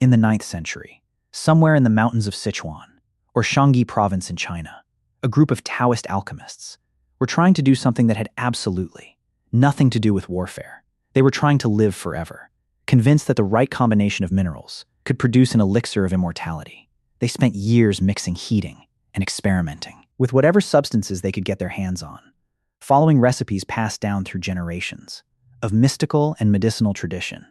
In the 9th century, somewhere in the mountains of Sichuan, or Shanxi province in China, a group of Taoist alchemists were trying to do something that had absolutely nothing to do with warfare. They were trying to live forever, convinced that the right combination of minerals could produce an elixir of immortality. They spent years mixing, heating, and experimenting with whatever substances they could get their hands on, following recipes passed down through generations of mystical and medicinal tradition.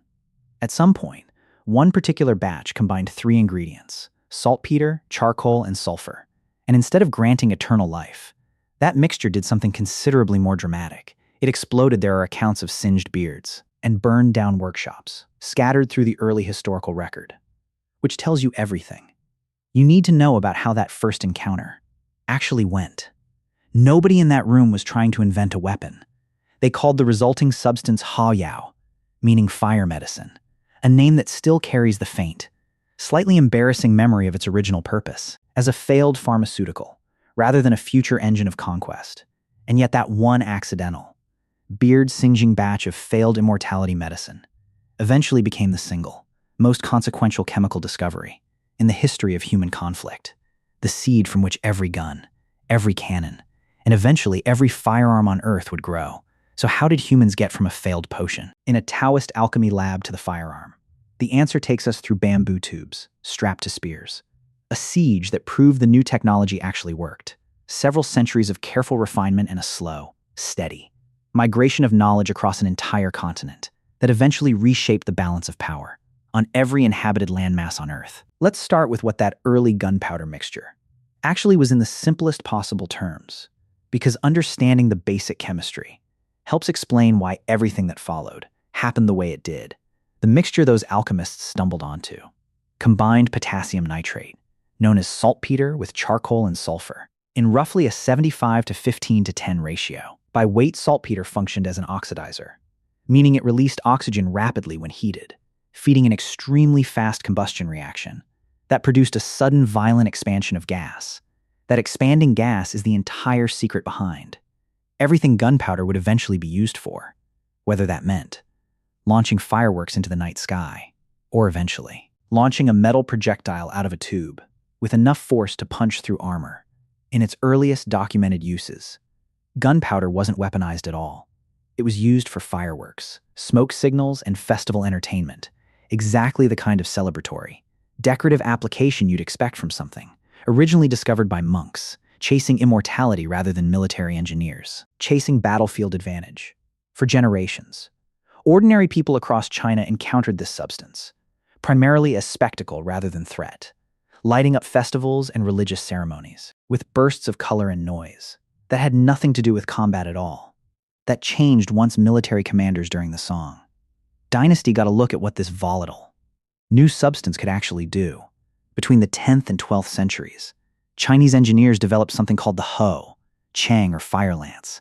At some point, one particular batch combined 3 ingredients: saltpeter, charcoal, and sulfur. And instead of granting eternal life, that mixture did something considerably more dramatic. It exploded. There are accounts of singed beards and burned down workshops scattered through the early historical record, which tells you everything you need to know about how that first encounter actually went. Nobody in that room was trying to invent a weapon. They called the resulting substance Ha Yao, meaning fire medicine, a name that still carries the faint, slightly embarrassing memory of its original purpose as a failed pharmaceutical rather than a future engine of conquest. And yet that one accidental, beard-singeing batch of failed immortality medicine eventually became the single, most consequential chemical discovery in the history of human conflict, the seed from which every gun, every cannon, and eventually every firearm on Earth would grow. So how did humans get from a failed potion in a Taoist alchemy lab to the firearm? The answer takes us through bamboo tubes strapped to spears, a siege that proved the new technology actually worked. Several centuries of careful refinement and a slow, steady migration of knowledge across an entire continent that eventually reshaped the balance of power on every inhabited landmass on Earth. Let's start with what that early gunpowder mixture actually was in the simplest possible terms, because understanding the basic chemistry helps explain why everything that followed happened the way it did. The mixture those alchemists stumbled onto combined potassium nitrate, known as saltpeter, with charcoal and sulfur, in roughly a 75 to 15 to 10 ratio. By weight, saltpeter functioned as an oxidizer, meaning it released oxygen rapidly when heated, feeding an extremely fast combustion reaction that produced a sudden violent expansion of gas. That expanding gas is the entire secret behind everything gunpowder would eventually be used for, whether that meant launching fireworks into the night sky, or eventually launching a metal projectile out of a tube with enough force to punch through armor. In its earliest documented uses, gunpowder wasn't weaponized at all. It was used for fireworks, smoke signals, and festival entertainment, exactly the kind of celebratory, decorative application you'd expect from something originally discovered by monks, chasing immortality rather than military engineers, chasing battlefield advantage. For generations, ordinary people across China encountered this substance, primarily as spectacle rather than threat, lighting up festivals and religious ceremonies with bursts of color and noise that had nothing to do with combat at all. That changed once military commanders during the Song Dynasty got a look at what this volatile, new substance could actually do. Between the 10th and 12th centuries, Chinese engineers developed something called the Ho, Chang, or fire lance,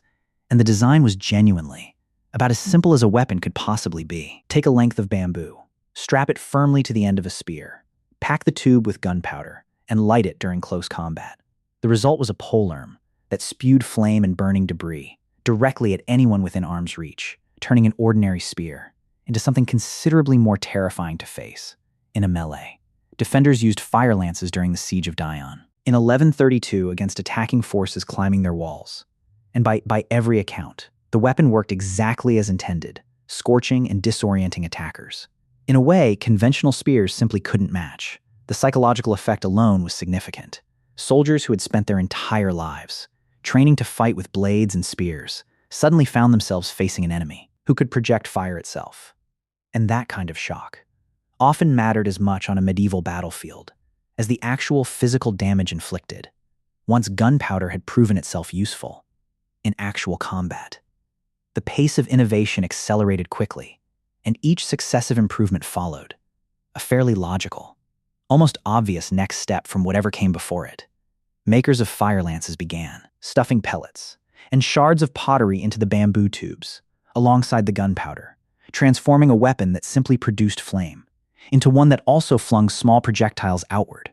and the design was genuinely about as simple as a weapon could possibly be. Take a length of bamboo, strap it firmly to the end of a spear, pack the tube with gunpowder, and light it during close combat. The result was a polearm that spewed flame and burning debris directly at anyone within arm's reach, turning an ordinary spear into something considerably more terrifying to face. In a melee, defenders used fire lances during the Siege of Dion in 1132 against attacking forces climbing their walls. And by every account, the weapon worked exactly as intended, scorching and disorienting attackers. In a way, conventional spears simply couldn't match. The psychological effect alone was significant. Soldiers who had spent their entire lives training to fight with blades and spears suddenly found themselves facing an enemy who could project fire itself. And that kind of shock often mattered as much on a medieval battlefield as the actual physical damage inflicted, once gunpowder had proven itself useful in actual combat. The pace of innovation accelerated quickly, and each successive improvement followed, a fairly logical, almost obvious next step from whatever came before it. Makers of fire lances began stuffing pellets and shards of pottery into the bamboo tubes, alongside the gunpowder, transforming a weapon that simply produced flame into one that also flung small projectiles outward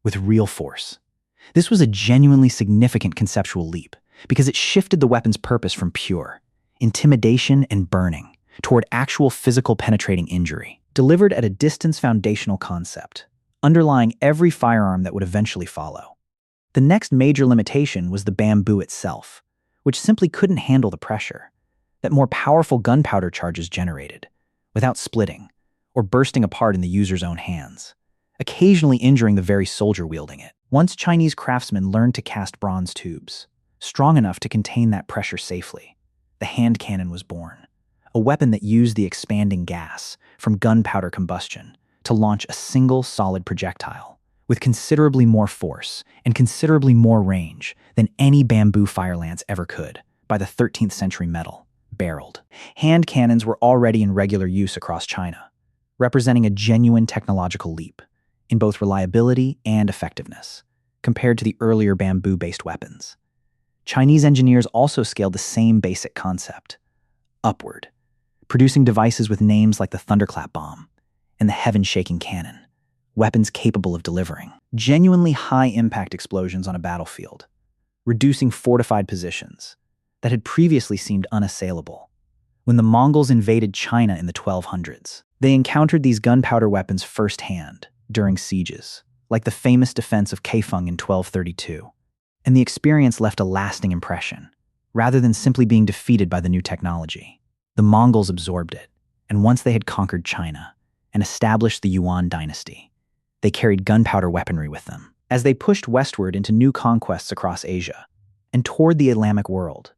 with real force. This was a genuinely significant conceptual leap because it shifted the weapon's purpose from pure intimidation and burning toward actual physical penetrating injury. delivered at a distance foundational concept, underlying every firearm that would eventually follow. The next major limitation was the bamboo itself, which simply couldn't handle the pressure that more powerful gunpowder charges generated, without splitting or bursting apart in the user's own hands, occasionally injuring the very soldier wielding it. Once Chinese craftsmen learned to cast bronze tubes, strong enough to contain that pressure safely, the hand cannon was born, a weapon that used the expanding gas from gunpowder combustion to launch a single solid projectile with considerably more force and considerably more range than any bamboo fire lance ever could by the 13th century metal, barreled. Hand cannons were already in regular use across China, representing a genuine technological leap in both reliability and effectiveness compared to the earlier bamboo-based weapons. Chinese engineers also scaled the same basic concept, upward, producing devices with names like the thunderclap bomb and the heaven-shaking cannon, weapons capable of delivering genuinely high-impact explosions on a battlefield, reducing fortified positions that had previously seemed unassailable. When the Mongols invaded China in the 1200s, they encountered these gunpowder weapons firsthand during sieges, like the famous defense of Kaifeng in 1232, and the experience left a lasting impression, rather than simply being defeated by the new technology. The Mongols absorbed it, and once they had conquered China and established the Yuan dynasty, they carried gunpowder weaponry with them. As they pushed westward into new conquests across Asia and toward the Islamic world,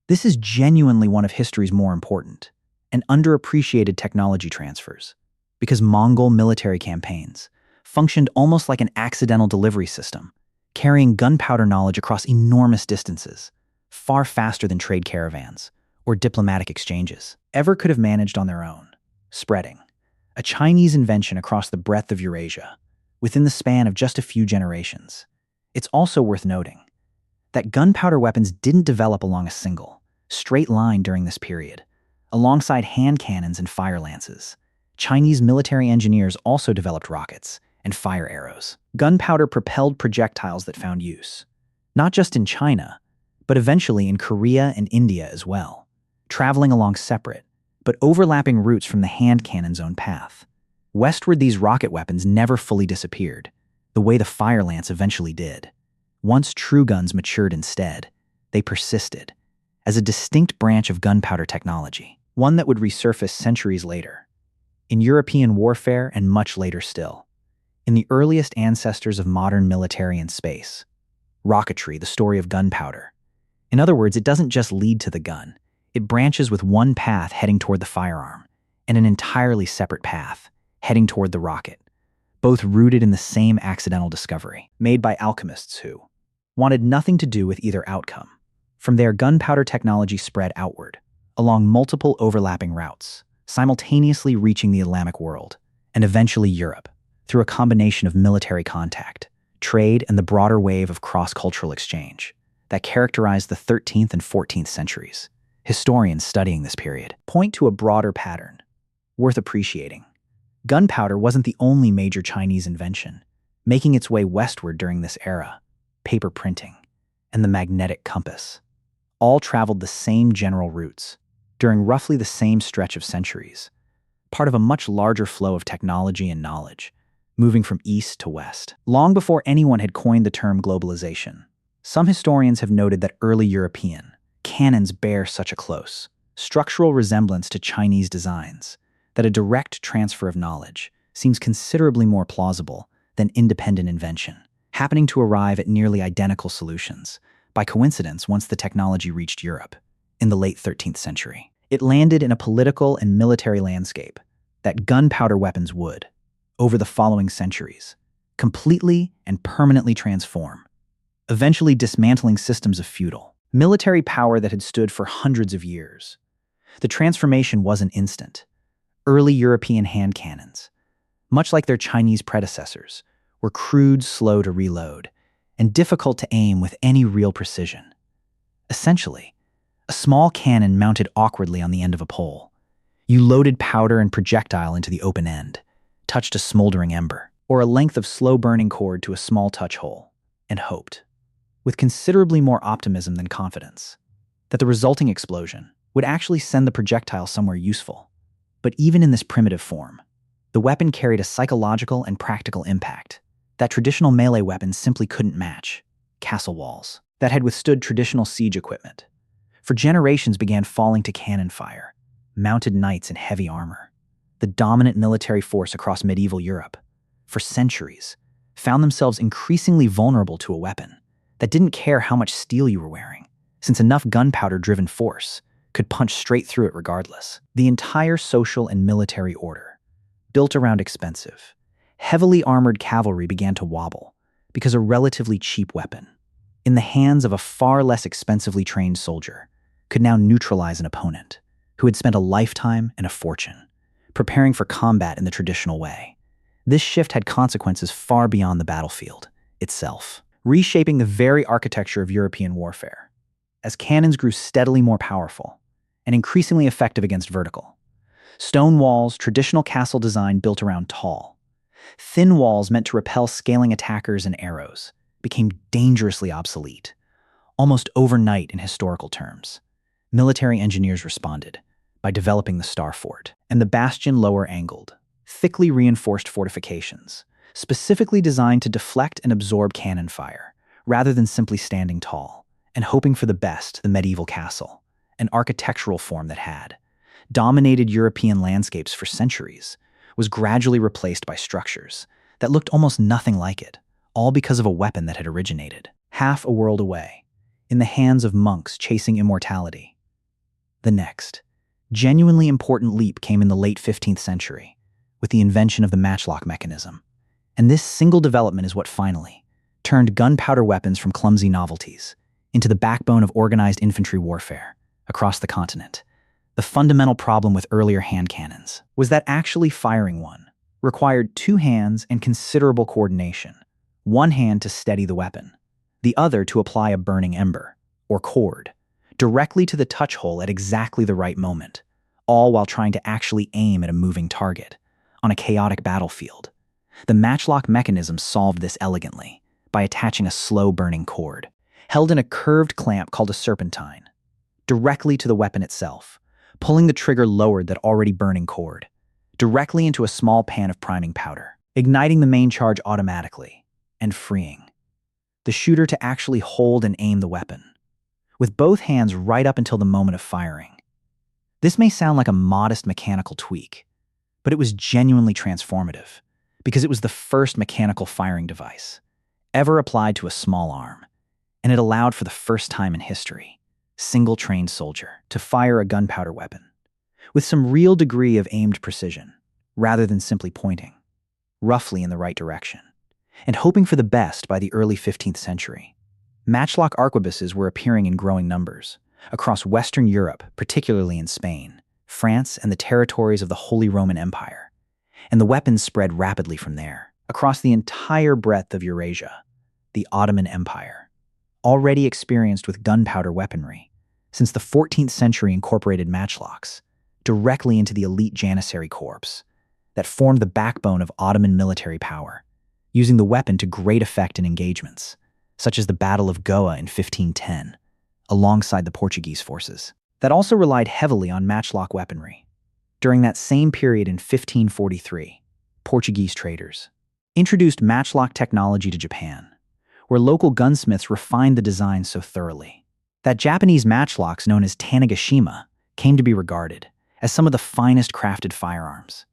this is genuinely one of history's more important and underappreciated technology transfers, because Mongol military campaigns functioned almost like an accidental delivery system, carrying gunpowder knowledge across enormous distances, far faster than trade caravans or diplomatic exchanges ever could have managed on their own. Spreading, a Chinese invention across the breadth of Eurasia, within the span of just a few generations. It's also worth noting that gunpowder weapons didn't develop along a single, straight line during this period. Alongside hand cannons and fire lances, Chinese military engineers also developed rockets and fire arrows, gunpowder-propelled projectiles that found use, not just in China, but eventually in Korea and India as well, traveling along separate but overlapping routes from the hand cannon's own path. Westward, these rocket weapons never fully disappeared, the way the fire lance eventually did. Once true guns matured instead, they persisted as a distinct branch of gunpowder technology, one that would resurface centuries later, in European warfare and much later still, in the earliest ancestors of modern military and space. Rocketry, the story of gunpowder. In other words, it doesn't just lead to the gun. It branches with one path heading toward the firearm and an entirely separate path heading toward the rocket, both rooted in the same accidental discovery, made by alchemists who wanted nothing to do with either outcome. From there, gunpowder technology spread outward, along multiple overlapping routes, simultaneously reaching the Islamic world, and eventually Europe, through a combination of military contact, trade, and the broader wave of cross-cultural exchange that characterized the 13th and 14th centuries. Historians studying this period point to a broader pattern, worth appreciating. Gunpowder wasn't the only major Chinese invention. Making its way westward during this era, paper printing and the magnetic compass all traveled the same general routes during roughly the same stretch of centuries, part of a much larger flow of technology and knowledge, moving from east to west. Long before anyone had coined the term globalization, some historians have noted that early European cannons bear such a close structural resemblance to Chinese designs that a direct transfer of knowledge seems considerably more plausible than independent invention, happening to arrive at nearly identical solutions by coincidence once the technology reached Europe in the late 13th century. It landed in a political and military landscape that gunpowder weapons would, over the following centuries, completely and permanently transform, eventually dismantling systems of feudal military power that had stood for hundreds of years. The transformation wasn't instant. Early European hand cannons, much like their Chinese predecessors, were crude, slow to reload, and difficult to aim with any real precision. Essentially, a small cannon mounted awkwardly on the end of a pole. You loaded powder and projectile into the open end, touched a smoldering ember, or a length of slow-burning cord to a small touch hole, and hoped, with considerably more optimism than confidence, that the resulting explosion would actually send the projectile somewhere useful. But even in this primitive form, The weapon carried a psychological and practical impact that traditional melee weapons simply couldn't match: castle walls that had withstood traditional siege equipment. For generations began falling to cannon fire, mounted knights in heavy armor. The dominant military force across medieval Europe, for centuries, found themselves increasingly vulnerable to a weapon that didn't care how much steel you were wearing, since enough gunpowder-driven force could punch straight through it regardless. The entire social and military order, built around expensive, heavily armored cavalry, began to wobble because a relatively cheap weapon, in the hands of a far less expensively trained soldier, could now neutralize an opponent who had spent a lifetime and a fortune preparing for combat in the traditional way. This shift had consequences far beyond the battlefield itself, reshaping the very architecture of European warfare. As cannons grew steadily more powerful and increasingly effective against vertical, stone walls, traditional castle design built around tall, thin walls meant to repel scaling attackers and arrows, became dangerously obsolete. Almost overnight in historical terms, military engineers responded by developing the Star Fort and the bastion lower-angled, thickly reinforced fortifications, specifically designed to deflect and absorb cannon fire, rather than simply standing tall and hoping for the best. The medieval castle, an architectural form that had dominated European landscapes for centuries, was gradually replaced by structures that looked almost nothing like it, all because of a weapon that had originated half a world away, in the hands of monks chasing immortality. The next, genuinely important leap came in the late 15th century, with the invention of the matchlock mechanism. And this single development is what finally turned gunpowder weapons from clumsy novelties into the backbone of organized infantry warfare across the continent. The fundamental problem with earlier hand cannons was that actually firing one required two hands and considerable coordination. One hand to steady the weapon, the other to apply a burning ember, or cord, directly to the touch hole at exactly the right moment, all while trying to actually aim at a moving target on a chaotic battlefield. The matchlock mechanism solved this elegantly by attaching a slow-burning cord, held in a curved clamp called a serpentine, directly to the weapon itself, pulling the trigger lowered that already burning cord, directly into a small pan of priming powder, igniting the main charge automatically, and freeing the shooter to actually hold and aim the weapon, with both hands right up until the moment of firing. This may sound like a modest mechanical tweak, but it was genuinely transformative, because it was the first mechanical firing device ever applied to a small arm, and it allowed for the first time in history single-trained soldier to fire a gunpowder weapon with some real degree of aimed precision, rather than simply pointing roughly in the right direction and hoping for the best. By the early 15th century, matchlock arquebuses were appearing in growing numbers across Western Europe, particularly in Spain, France, and the territories of the Holy Roman Empire, and the weapons spread rapidly from there across the entire breadth of Eurasia. The Ottoman Empire, already experienced with gunpowder weaponry, since the 14th century incorporated matchlocks directly into the elite Janissary corps that formed the backbone of Ottoman military power, using the weapon to great effect in engagements, such as the Battle of Goa in 1510, alongside the Portuguese forces, that also relied heavily on matchlock weaponry. During that same period in 1543, Portuguese traders introduced matchlock technology to Japan, where local gunsmiths refined the design so thoroughly that Japanese matchlocks known as Tanegashima came to be regarded as some of the finest crafted firearms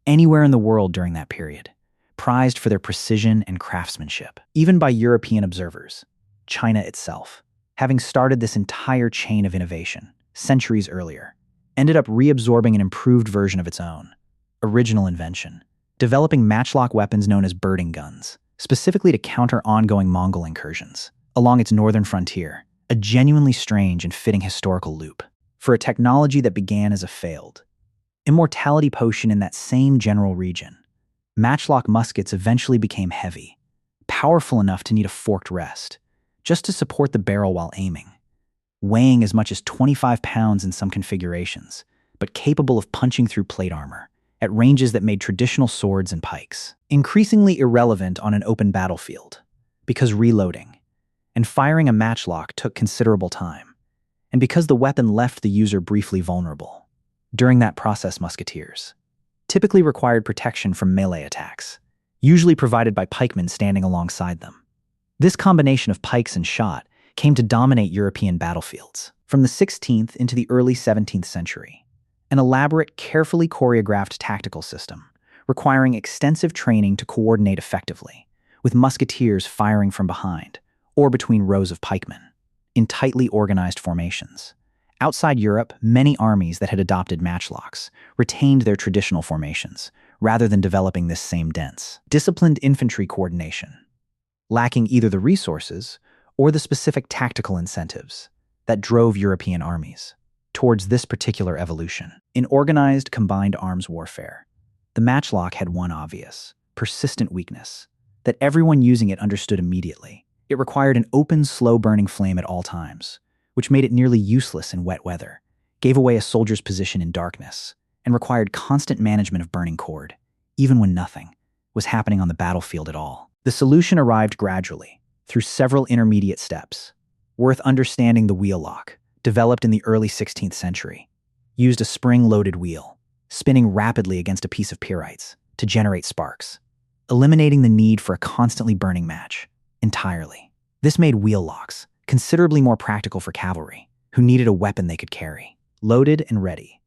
anywhere in the world during that period, prized for their precision and craftsmanship. Even by European observers, China itself, having started this entire chain of innovation centuries earlier, ended up reabsorbing an improved version of its own original invention, developing matchlock weapons known as birding guns, specifically to counter ongoing Mongol incursions along its northern frontier, a genuinely strange and fitting historical loop for a technology that began as a failed immortality potion in that same general region. Matchlock muskets eventually became heavy, powerful enough to need a forked rest, just to support the barrel while aiming, weighing as much as 25 pounds in some configurations, but capable of punching through plate armor at ranges that made traditional swords and pikes increasingly irrelevant on an open battlefield, because reloading and firing a matchlock took considerable time, and because the weapon left the user briefly vulnerable. During that process, musketeers typically required protection from melee attacks, usually provided by pikemen standing alongside them. This combination of pikes and shot came to dominate European battlefields from the 16th into the early 17th century. An elaborate, carefully choreographed tactical system, requiring extensive training to coordinate effectively, with musketeers firing from behind or between rows of pikemen, in tightly organized formations. Outside Europe, many armies that had adopted matchlocks retained their traditional formations, rather than developing this same dense, disciplined infantry coordination, lacking either the resources or the specific tactical incentives that drove European armies towards this particular evolution. In organized combined arms warfare, the matchlock had one obvious, persistent weakness that everyone using it understood immediately. It required an open, slow-burning flame at all times, which made it nearly useless in wet weather, gave away a soldier's position in darkness, and required constant management of burning cord, even when nothing was happening on the battlefield at all. The solution arrived gradually, through several intermediate steps. Worth understanding, the wheel lock, developed in the early 16th century, used a spring-loaded wheel, spinning rapidly against a piece of pyrites to generate sparks, eliminating the need for a constantly burning match entirely. This made wheel locks considerably more practical for cavalry, who needed a weapon they could carry, loaded and ready,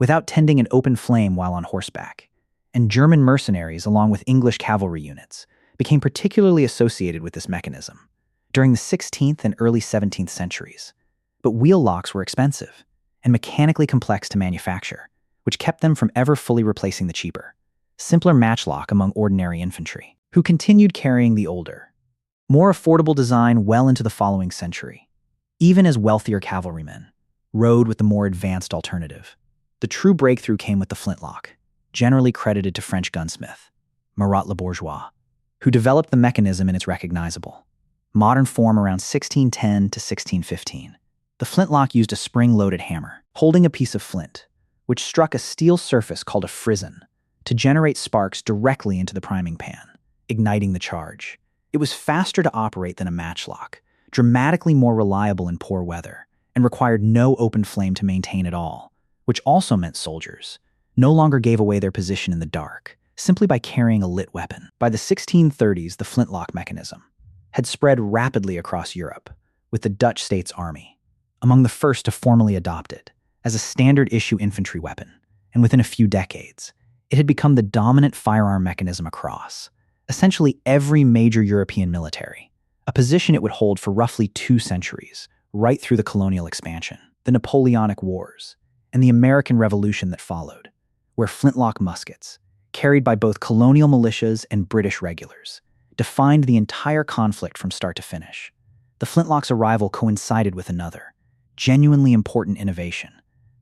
without tending an open flame while on horseback. And German mercenaries, along with English cavalry units, became particularly associated with this mechanism during the 16th and early 17th centuries. But wheel locks were expensive and mechanically complex to manufacture, which kept them from ever fully replacing the cheaper, simpler matchlock among ordinary infantry, who continued carrying the older, more affordable design well into the following century, even as wealthier cavalrymen rode with the more advanced alternative. The true breakthrough came with the flintlock, generally credited to French gunsmith Murat Le Bourgeois, who developed the mechanism in its recognizable modern form around 1610 to 1615. The flintlock used a spring-loaded hammer, holding a piece of flint, which struck a steel surface called a frizzen, to generate sparks directly into the priming pan, igniting the charge. It was faster to operate than a matchlock, dramatically more reliable in poor weather, and required no open flame to maintain at all, which also meant soldiers no longer gave away their position in the dark simply by carrying a lit weapon. By the 1630s, the flintlock mechanism had spread rapidly across Europe, with the Dutch States Army among the first to formally adopt it as a standard-issue infantry weapon, and within a few decades, it had become the dominant firearm mechanism across essentially every major European military, a position it would hold for roughly 2 centuries, right through the colonial expansion, the Napoleonic Wars, and the American Revolution that followed, where flintlock muskets, carried by both colonial militias and British regulars, defined the entire conflict from start to finish. The flintlock's arrival coincided with another, genuinely important innovation,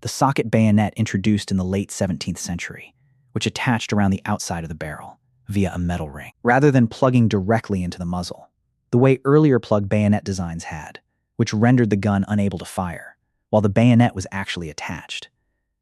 the socket bayonet introduced in the late 17th century, which attached around the outside of the barrel via a metal ring, rather than plugging directly into the muzzle, the way earlier plug bayonet designs had, which rendered the gun unable to fire, while the bayonet was actually attached.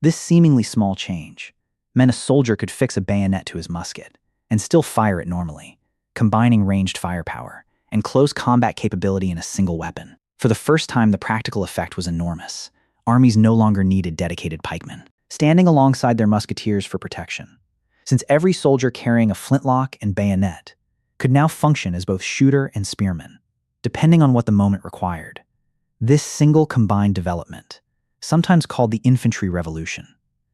This seemingly small change meant a soldier could fix a bayonet to his musket and still fire it normally, combining ranged firepower and close combat capability in a single weapon. For the first time, the practical effect was enormous. Armies no longer needed dedicated pikemen, standing alongside their musketeers for protection, since every soldier carrying a flintlock and bayonet could now function as both shooter and spearman, depending on what the moment required. This single combined development, sometimes called the infantry revolution,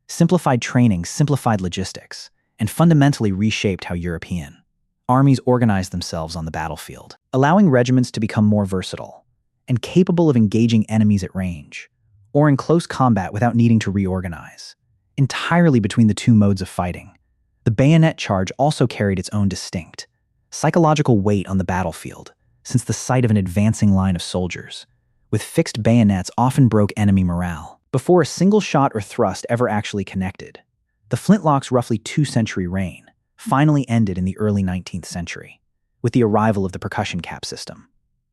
simplified training, simplified logistics, and fundamentally reshaped how European armies organized themselves on the battlefield, allowing regiments to become more versatile and capable of engaging enemies at range or in close combat without needing to reorganize entirely between the two modes of fighting. The bayonet charge also carried its own distinct psychological weight on the battlefield, since the sight of an advancing line of soldiers with fixed bayonets often broke enemy morale before a single shot or thrust ever actually connected. The flintlock's roughly 2-century reign finally ended in the early 19th century, with the arrival of the percussion cap system,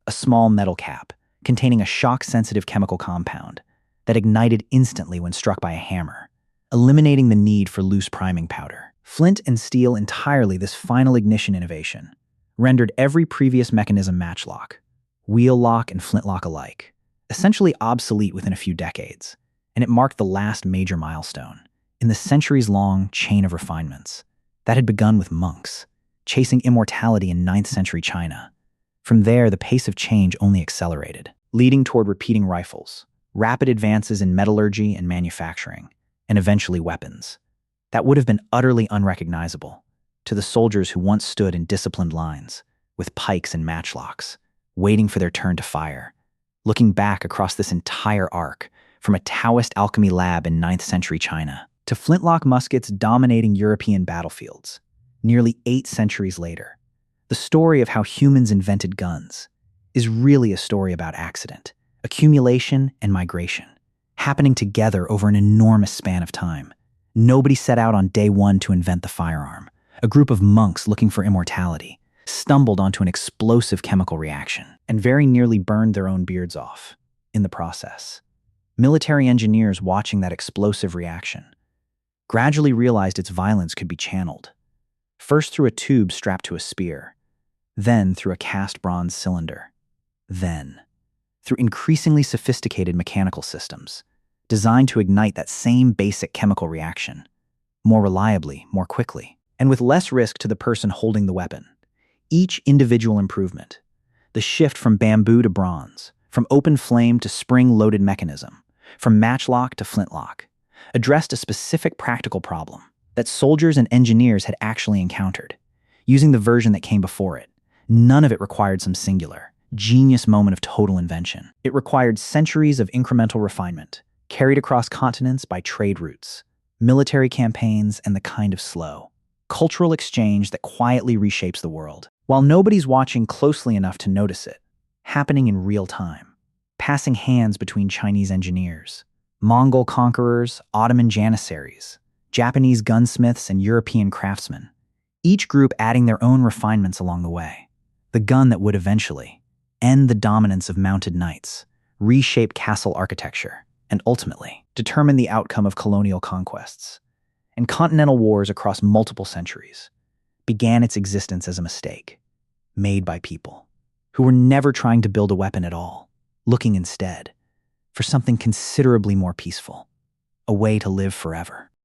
a small metal cap containing a shock-sensitive chemical compound that ignited instantly when struck by a hammer, eliminating the need for loose priming powder. Flint and steel entirely, this final ignition innovation rendered every previous mechanism matchlock, wheel lock and flintlock alike, essentially obsolete within a few decades, and it marked the last major milestone in the centuries-long chain of refinements that had begun with monks, chasing immortality in 9th century China. From there, the pace of change only accelerated, leading toward repeating rifles, rapid advances in metallurgy and manufacturing, and eventually weapons that would have been utterly unrecognizable to the soldiers who once stood in disciplined lines, with pikes and matchlocks, waiting for their turn to fire. Looking back across this entire arc, from a Taoist alchemy lab in 9th century China to flintlock muskets dominating European battlefields, nearly 8 centuries later, the story of how humans invented guns is really a story about accident, accumulation, and migration, happening together over an enormous span of time. Nobody set out on day one to invent the firearm. A group of monks looking for immortality stumbled onto an explosive chemical reaction and very nearly burned their own beards off in the process. Military engineers watching that explosive reaction gradually realized its violence could be channeled, first through a tube strapped to a spear, then through a cast bronze cylinder, then through increasingly sophisticated mechanical systems designed to ignite that same basic chemical reaction more reliably, more quickly, and with less risk to the person holding the weapon. Each individual improvement, the shift from bamboo to bronze, from open flame to spring-loaded mechanism, from matchlock to flintlock, addressed a specific practical problem that soldiers and engineers had actually encountered, using the version that came before it. None of it required some singular, genius moment of total invention. It required centuries of incremental refinement, carried across continents by trade routes, military campaigns, and the kind of slow, cultural exchange that quietly reshapes the world, while nobody's watching closely enough to notice it, happening in real time, passing hands between Chinese engineers, Mongol conquerors, Ottoman janissaries, Japanese gunsmiths, and European craftsmen, each group adding their own refinements along the way. The gun that would eventually end the dominance of mounted knights, reshape castle architecture, and ultimately determine the outcome of colonial conquests and continental wars across multiple centuries, began its existence as a mistake made by people who were never trying to build a weapon at all, looking instead for something considerably more peaceful, a way to live forever.